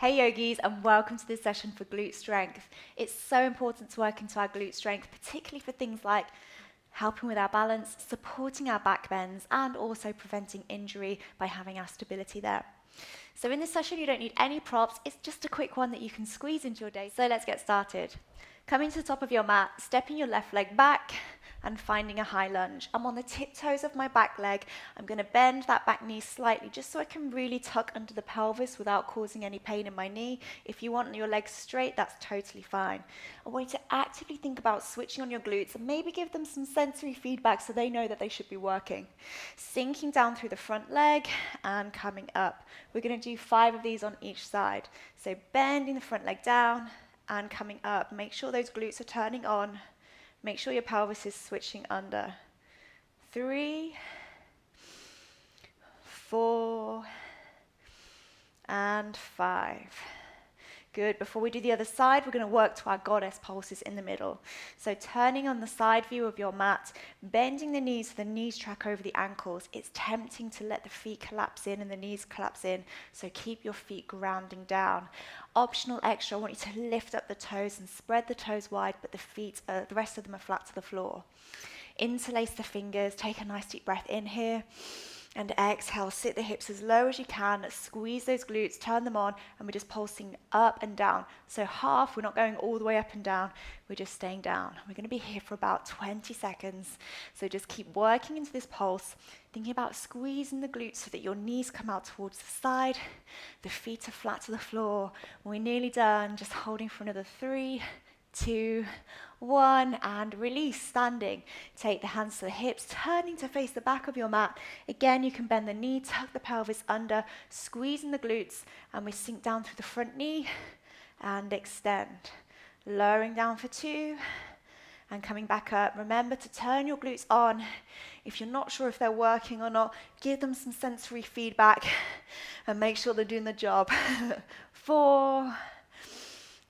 Hey yogis, and welcome to this session for glute strength. It's so important to work into our glute strength, particularly for things like helping with our balance, supporting our back bends, and also preventing injury by having our stability there. So in this session, you don't need any props. It's just a quick one that you can squeeze into your day. So let's get started. Coming to the top of your mat, stepping your left leg back and finding a high lunge. I'm on the tiptoes of my back leg. I'm going to bend that back knee slightly just so I can really tuck under the pelvis without causing any pain in my knee. If you want your legs straight, that's totally fine. I want you to actively think about switching on your glutes and maybe give them some sensory feedback so they know that they should be working. Sinking down through the front leg and coming up. We're going to do 5 of these on each side. So bending the front leg down and coming up. Make sure those glutes are turning on. Make sure your pelvis is switching under. 3, 4, and 5. Good. Before we do the other side, we're going to work to our goddess pulses in the middle. So turning on the side view of your mat, bending the knees so the knees track over the ankles. It's tempting to let the feet collapse in and the knees collapse in, so keep your feet grounding down. Optional extra, I want you to lift up the toes and spread the toes wide, but the rest of them are flat to the floor. Interlace the fingers, take a nice deep breath in here. And exhale, sit the hips as low as you can, squeeze those glutes, turn them on, and we're just pulsing up and down. So half, we're not going all the way up and down, we're just staying down. We're going to be here for about 20 seconds. So just keep working into this pulse, thinking about squeezing the glutes so that your knees come out towards the side, the feet are flat to the floor. We're nearly done, just holding for another 3, 2, 1, and release, standing. Take the hands to the hips, turning to face the back of your mat. Again, you can bend the knee, tuck the pelvis under, squeezing the glutes, and we sink down through the front knee and extend. Lowering down for 2 and coming back up. Remember to turn your glutes on. If you're not sure if they're working or not, give them some sensory feedback and make sure they're doing the job. 4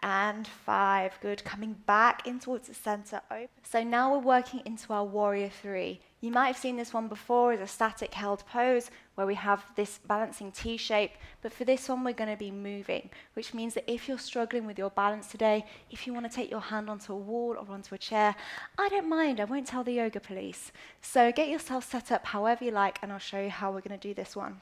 and 5. Good. Coming back in towards the center. Open. So now we're working into our warrior 3. You might have seen this one before as a static held pose where we have this balancing T shape, but for this one we're going to be moving, which means that if you're struggling with your balance today, if you want to take your hand onto a wall or onto a chair, I don't mind, I won't tell the yoga police. So get yourself set up however you like, and I'll show you how we're going to do this one.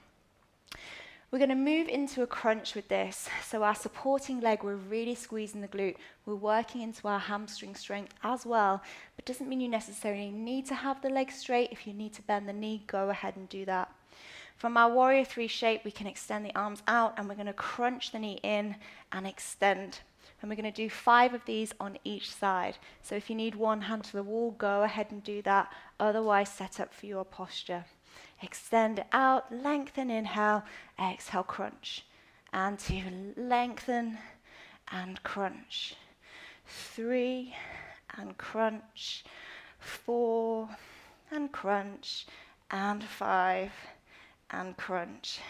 We're going to move into a crunch with this. So our supporting leg, we're really squeezing the glute. We're working into our hamstring strength as well, but doesn't mean you necessarily need to have the leg straight. If you need to bend the knee, go ahead and do that. From our warrior 3 shape, we can extend the arms out, and we're going to crunch the knee in and extend. And we're going to do 5 of these on each side. So if you need one hand to the wall, go ahead and do that. Otherwise, set up for your posture. Extend it out, lengthen, inhale, exhale, crunch. And 2, lengthen and crunch. 3 and crunch. 4 and crunch. And 5 and crunch.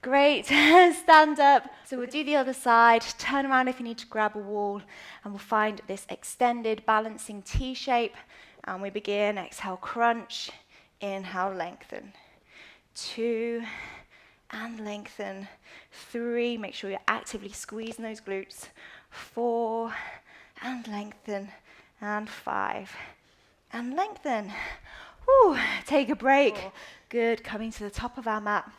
Great, stand up. So we'll do the other side, turn around if you need to grab a wall, and we'll find this extended balancing T shape. And we begin, exhale, crunch. Inhale, lengthen. 2 and lengthen. 3, make sure you're actively squeezing those glutes. 4 and lengthen. And 5 and lengthen. Whew, take a break. 4. Good, coming to the top of our mat.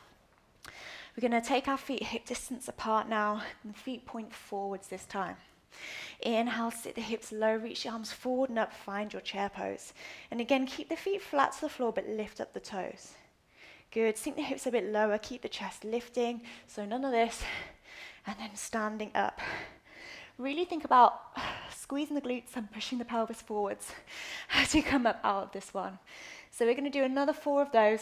We're going to take our feet hip distance apart now, and the feet point forwards this time. Inhale, sit the hips low, reach the arms forward and up, find your chair pose. And again, keep the feet flat to the floor, but lift up the toes. Good, sink the hips a bit lower, keep the chest lifting, so none of this. And then standing up. Really think about squeezing the glutes and pushing the pelvis forwards as you come up out of this one. So we're going to do another 4 of those.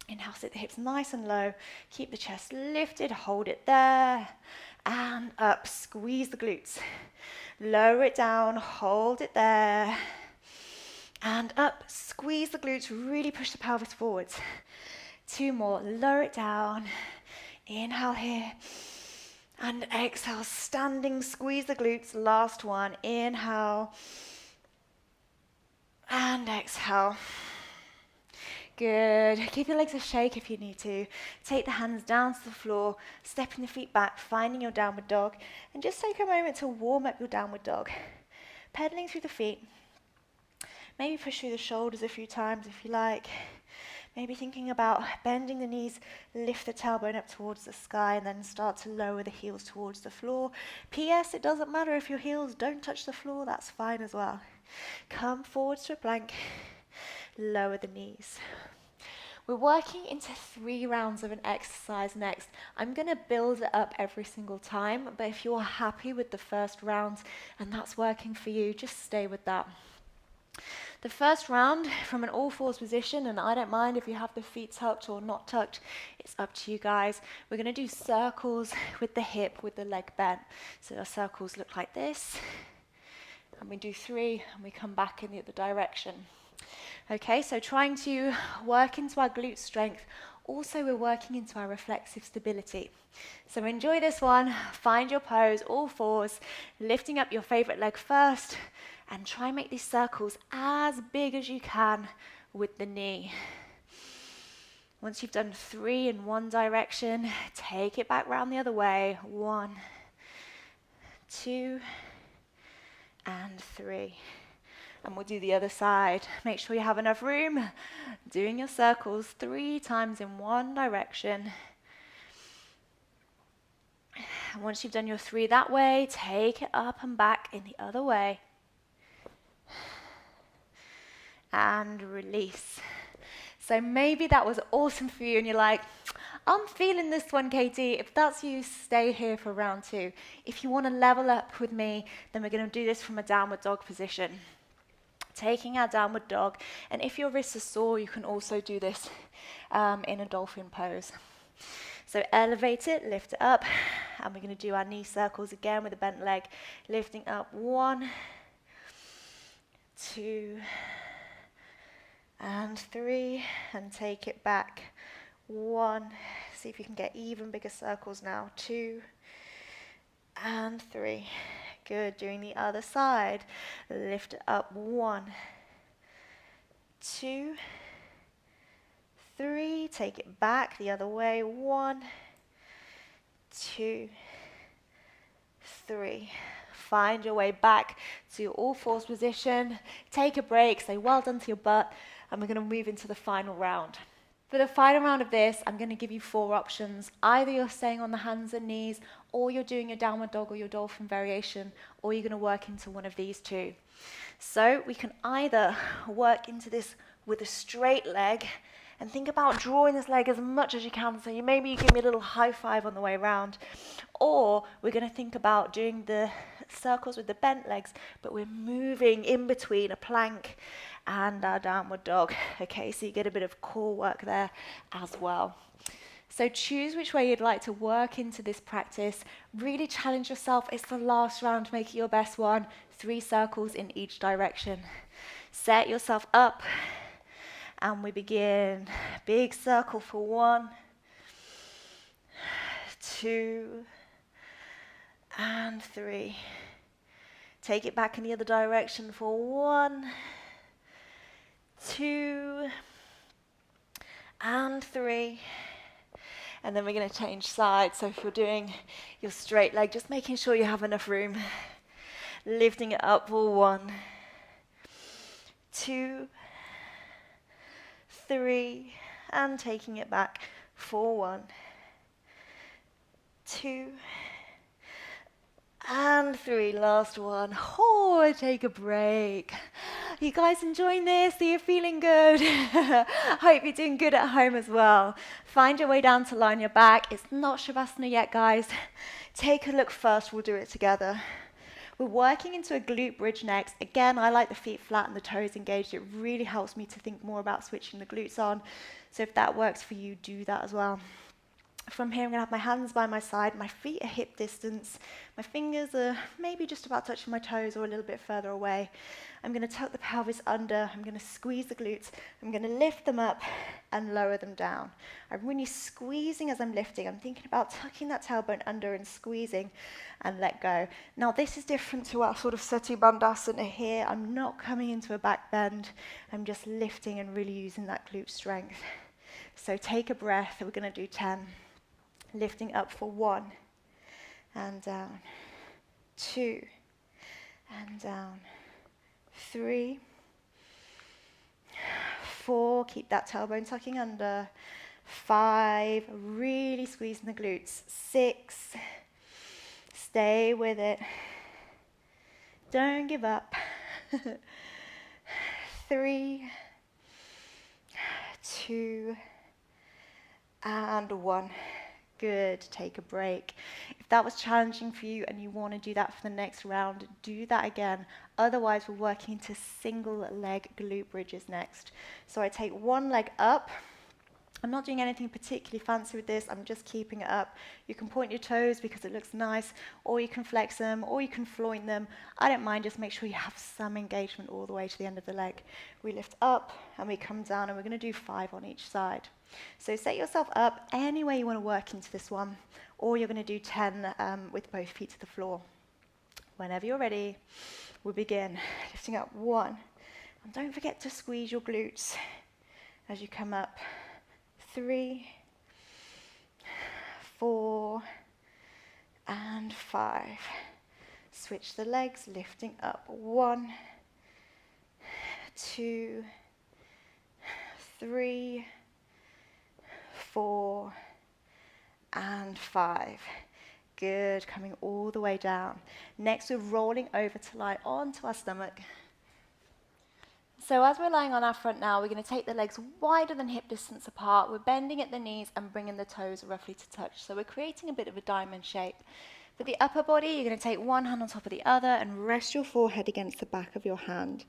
Inhale, sit the hips nice and low, keep the chest lifted, hold it there. And up, squeeze the glutes. Lower it down, hold it there. And up, squeeze the glutes, really push the pelvis forwards. 2 more, lower it down. Inhale here. And exhale, standing, squeeze the glutes. Last one, inhale. And exhale. Good. Give your legs a shake if you need to. Take the hands down to the floor, stepping the feet back, finding your downward dog, and just take a moment to warm up your downward dog. Pedaling through the feet. Maybe push through the shoulders a few times if you like. Maybe thinking about bending the knees, lift the tailbone up towards the sky, and then start to lower the heels towards the floor. P.S. It doesn't matter if your heels don't touch the floor, that's fine as well. Come forwards to a plank, lower the knees. We're working into 3 rounds of an exercise next. I'm going to build it up every single time, but if you're happy with the first round and that's working for you, just stay with that. The first round from an all fours position, and I don't mind if you have the feet tucked or not tucked, it's up to you guys. We're going to do circles with the hip, with the leg bent. So our circles look like this, and we do 3, and we come back in the other direction. Okay, so trying to work into our glute strength. Also, we're working into our reflexive stability. So enjoy this one, find your pose, all fours, lifting up your favorite leg first, and try and make these circles as big as you can with the knee. Once you've done 3 in one direction, take it back round the other way. 1, 2, and 3. And we'll do the other side. Make sure you have enough room. Doing your circles 3 times in one direction. And once you've done your 3 that way, take it up and back in the other way. And release. So maybe that was awesome for you and you're like, I'm feeling this one, Katie. If that's you, stay here for round 2. If you want to level up with me, then we're going to do this from a downward dog position. Taking our downward dog, and if your wrists are sore, you can also do this in a dolphin pose. So elevate it, lift it up, and we're going to do our knee circles again with a bent leg, lifting up 1, 2, and 3, and take it back. 1, see if you can get even bigger circles now. 2, and 3. Good, doing the other side. Lift it up. 1, 2, 3. Take it back the other way. 1, 2, 3. Find your way back to your all fours position. Take a break, say well done to your butt, and we're going to move into the final round. For the final round of this, I'm going to give you 4 options. Either you're staying on the hands and knees, or you're doing your downward dog or your dolphin variation, or you're going to work into one of these 2. So we can either work into this with a straight leg, and think about drawing this leg as much as you can. So maybe you give me a little high five on the way around. Or we're going to think about doing the circles with the bent legs, but we're moving in between a plank and our downward dog. Okay, so you get a bit of core work there as well. So choose which way you'd like to work into this practice. Really challenge yourself. It's the last round, make it your best one. 3 circles in each direction. Set yourself up, and we begin. Big circle for 1, 2, and 3. Take it back in the other direction for 1, 2, and 3. And then we're going to change sides. So if you're doing your straight leg, just making sure you have enough room. Lifting it up for 1, 2, 3, and taking it back for 1, 2, and 3. Last one. Oh, take a break. You guys enjoying this? Are you feeling good? Hope you're doing good at home as well. Find your way down to line your back. It's not Shavasana yet, guys. Take a look first. We'll do it together. We're working into a glute bridge next. Again, I like the feet flat and the toes engaged. It really helps me to think more about switching the glutes on. So if that works for you, do that as well. From here, I'm going to have my hands by my side, my feet are hip distance, my fingers are maybe just about touching my toes or a little bit further away. I'm going to tuck the pelvis under, I'm going to squeeze the glutes, I'm going to lift them up and lower them down. I'm really squeezing as I'm lifting. I'm thinking about tucking that tailbone under and squeezing and let go. Now this is different to our sort of Sati Bandhasana here. I'm not coming into a back bend, I'm just lifting and really using that glute strength. So take a breath, we're going to do 10. Lifting up for 1 and down, 2 and down, 3, 4, keep that tailbone tucking under, 5, really squeezing the glutes, 6, stay with it, don't give up, 3, 2 and 1. Good, take a break. If that was challenging for you and you want to do that for the next round, do that again. Otherwise, we're working into single leg glute bridges next. So I take one leg up. I'm not doing anything particularly fancy with this, I'm just keeping it up. You can point your toes because it looks nice, or you can flex them, or you can floin them. I don't mind, just make sure you have some engagement all the way to the end of the leg. We lift up and we come down, and we're going to do 5 on each side. So set yourself up any way you want to work into this one, or you're going to do 10 with both feet to the floor. Whenever you're ready, we begin. Lifting up 1, and don't forget to squeeze your glutes as you come up. 3, 4, and 5. Switch the legs, lifting up. 1, 2, 3, 4, and 5. Good, coming all the way down. Next, we're rolling over to lie onto our stomach. So as we're lying on our front now, we're going to take the legs wider than hip distance apart. We're bending at the knees and bringing the toes roughly to touch. So we're creating a bit of a diamond shape. For the upper body, you're going to take one hand on top of the other and rest your forehead against the back of your hand.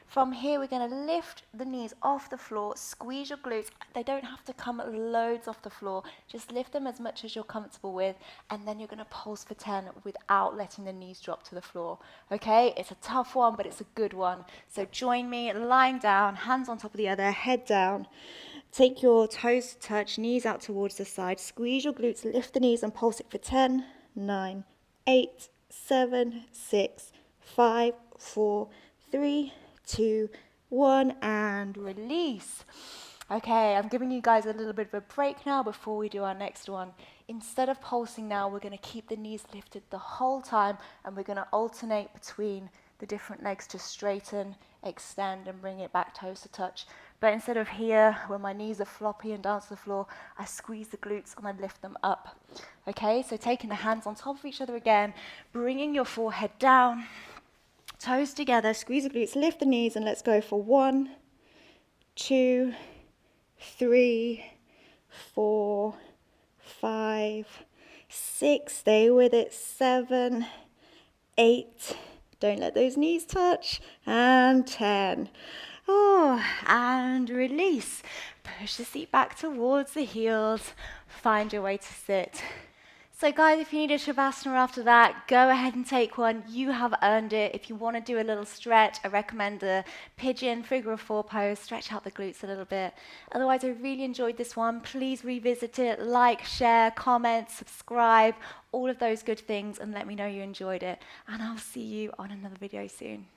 From here, we're going to lift the knees off the floor, squeeze your glutes. They don't have to come loads off the floor. Just lift them as much as you're comfortable with, and then you're going to pulse for 10 without letting the knees drop to the floor. Okay, it's a tough one, but it's a good one. So join me, lying down, hands on top of the other, head down. Take your toes to touch, knees out towards the side. Squeeze your glutes, lift the knees and pulse it for 10, 9, 8, 7, 6, 5, 4, 3, 2, 1, and release. Okay, I'm giving you guys a little bit of a break now before we do our next one. Instead of pulsing now, we're going to keep the knees lifted the whole time, and we're going to alternate between the different legs to straighten, extend, and bring it back toes to touch. But instead of here, when my knees are floppy and down to the floor, I squeeze the glutes and I lift them up. Okay, so taking the hands on top of each other again, bringing your forehead down, toes together, squeeze the glutes, lift the knees, and let's go for 1, 2, 3, 4, 5, 6, stay with it, 7, 8, don't let those knees touch, and 10. Oh, and release. Push the seat back towards the heels, find your way to sit. So guys, if you need a Shavasana after that, go ahead and take one. You have earned it. If you want to do a little stretch, I recommend the pigeon figure of 4 pose. Stretch out the glutes a little bit. Otherwise, I really enjoyed this one. Please revisit it, like, share, comment, subscribe, all of those good things, and let me know you enjoyed it. And I'll see you on another video soon.